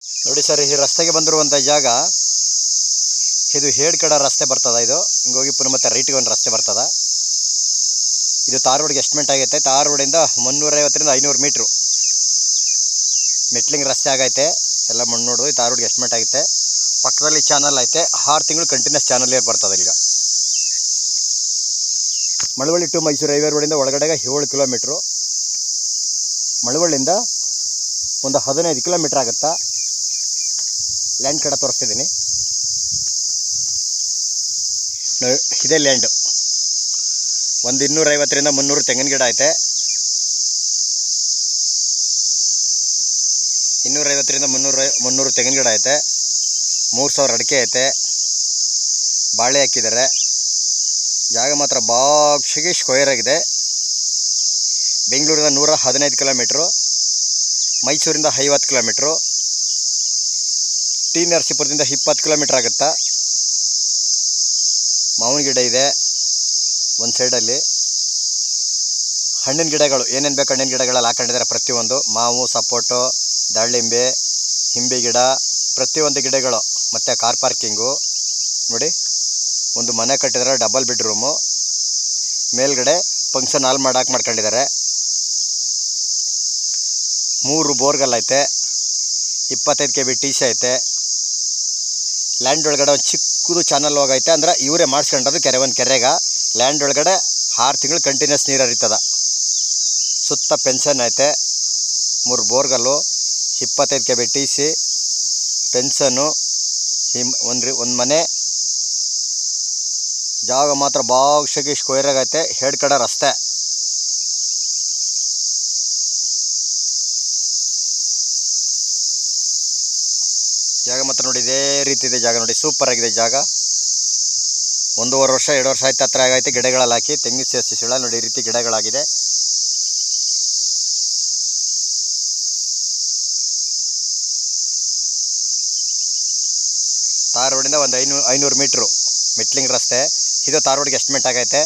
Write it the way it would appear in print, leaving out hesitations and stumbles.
ನೋಡಿ ಸರ್, ಈ ರಸ್ತೆಗೆ ಬಂದಿರುವಂಥ ಜಾಗ ಇದು ಹೇಡ್ಕಡ ರಸ್ತೆ ಬರ್ತದ. ಇದು ಹಿಂಗೋಗಿ ಪುನಃ ಮತ್ತೆ ರೈಟ್ಗೆ ಒಂದು ರಸ್ತೆ ಬರ್ತದ. ಇದು ತಾರ್ ರೋಡ್ಗೆ ಎಸ್ಟಿಮೇಟ್ ಆಗೈತೆ. ತಾರ್ ರೋಡಿಂದ 350ರಿಂದ 500 ಮೀಟ್ರು ಮೆಟ್ಲಿಂಗ್ ರಸ್ತೆ ಆಗೈತೆ. ಎಲ್ಲ ಮಣ್ಣು ನೋಡೋದು ತಾರ್ ರೋಡ್ಗೆ ಎಸ್ಟಿಮೇಟ್ ಆಗೈತೆ. ಪಕ್ಕದಲ್ಲಿ ಚಾನಲ್ ಐತೆ. 6 ತಿಂಗಳು ಕಂಟಿನ್ಯೂಸ್ ಚಾನಲ್ ಏರ್ ಬರ್ತದೆ. ಈಗ ಮಳವಳ್ಳಿ ಟು ಮೈಸೂರು ಹೈವೇ ರೋಡಿಂದ ಒಳಗಡೆಗೆ 7 ಕಿಲೋಮೀಟ್ರು. ಮಳವಳ್ಳಿಯಿಂದ ಒಂದು 15 ಕಿಲೋಮೀಟ್ರ್ ಆಗುತ್ತಾ. ಲ್ಯಾಂಡ್ ಕಡೆ ತೋರಿಸ್ತಿದ್ದೀನಿ. ಇದೇ ಲ್ಯಾಂಡು. ಒಂದು 250ರಿಂದ 300 ತೆಂಗಿನ ಗಿಡ ಐತೆ. 250ರಿಂದ 300 ತೆಂಗಿನ ಗಿಡ ಐತೆ. 3000 ಅಡಿಕೆ ಐತೆ. ಬಾಳೆ ಹಾಕಿದ್ದಾರೆ. ಜಾಗ ಮಾತ್ರ ಬಾಕ್ಷಿಗೆ ಸ್ಕ್ವೇರ್ ಆಗಿದೆ. ಬೆಂಗಳೂರಿಂದ 115 ಕಿಲೋಮೀಟ್ರು, ಮೈಸೂರಿಂದ 50 ಕಿಲೋಮೀಟ್ರು, ಟಿ ನರಸೀಪುರದಿಂದ 20 ಕಿಲೋಮೀಟ್ರ್ ಆಗುತ್ತಾ. ಮಾವಿನ ಗಿಡ ಇದೆ ಒಂದು ಸೈಡಲ್ಲಿ. ಹಣ್ಣಿನ ಗಿಡಗಳು ಏನೇನು ಬೇಕು ಹಣ್ಣಿನ ಗಿಡಗಳಲ್ಲಿ ಹಾಕೊಂಡಿದ್ದಾರೆ. ಪ್ರತಿಯೊಂದು ಮಾವು, ಸಪೋಟೊ, ದಾಳಿಂಬೆ, ಹಿಂಬೆ ಗಿಡ, ಪ್ರತಿಯೊಂದು ಗಿಡಗಳು. ಮತ್ತು ಕಾರ್ ಪಾರ್ಕಿಂಗು ನೋಡಿ. ಒಂದು ಮನೆ ಕಟ್ಟಿದ್ದಾರೆ, ಡಬಲ್ ಬೆಡ್ರೂಮು. ಮೇಲ್ಗಡೆ ಫಂಕ್ಷನ್ ಹಾಲ್ ಮಾಡ್ಕೊಂಡಿದ್ದಾರೆ. 3 ಬೋರ್ಗಲ್ ಐತೆ. 25 kV TC ಐತೆ. ಲ್ಯಾಂಡ್ ಒಳಗಡೆ ಒಂದು ಚಿಕ್ಕದು ಚಾನಲ್ ಹೋಗೈತೆ. ಅಂದ್ರೆ ಇವರೇ ಮಾಡಿಸ್ಕೊಂಡದು ಒಂದು ಕೆರೆಗೆ. ಲ್ಯಾಂಡ್ ಒಳಗಡೆ 6 ತಿಂಗಳು ಕಂಟಿನ್ಯೂಸ್ ನೀರು ಹರಿತದ. ಸುತ್ತ ಪೆನ್ಷನ್ ಐತೆ. 3 ಬೋರ್ಗಲ್ಲು, 25 kV TC, ಪೆನ್ಷನ್ನು, ಒಂದು ಮನೆ. ಜಾಗ ಮಾತ್ರ ಬಾಕ್ಷಿಗೆ ಸ್ಕ್ವೇರ್ ಆಗೈತೆ. ಹೆಡ್ ಕಡೆ ರಸ್ತೆ. ಜಾಗ ಮಾತ್ರ ನೋಡಿ ಇದೇ ರೀತಿ ಇದೆ. ಜಾಗ ನೋಡಿ ಸೂಪರ್ ಆಗಿದೆ ಜಾಗ. 1.5 ವರ್ಷ 2 ವರ್ಷ ಆಯ್ತು ಹತ್ರ ಆಗೈತೆ. ಗಿಡಗಳಲ್ಲಿ ಹಾಕಿ ತೆಂಗಿನ ಸಿಳ ನೋಡಿ ಈ ರೀತಿ ಗಿಡಗಳಾಗಿದೆ. ತಾರ್ ರೋಡಿಂದ ಒಂದು 500 ಮೀಟ್ರು ಮೆಟ್ಲಿಂಗ್ ರಸ್ತೆ. ಇದು ತಾರ್ ರೋಡ್ಗೆ ಎಸ್ಟಿಮೇಟ್ ಆಗೈತೆ.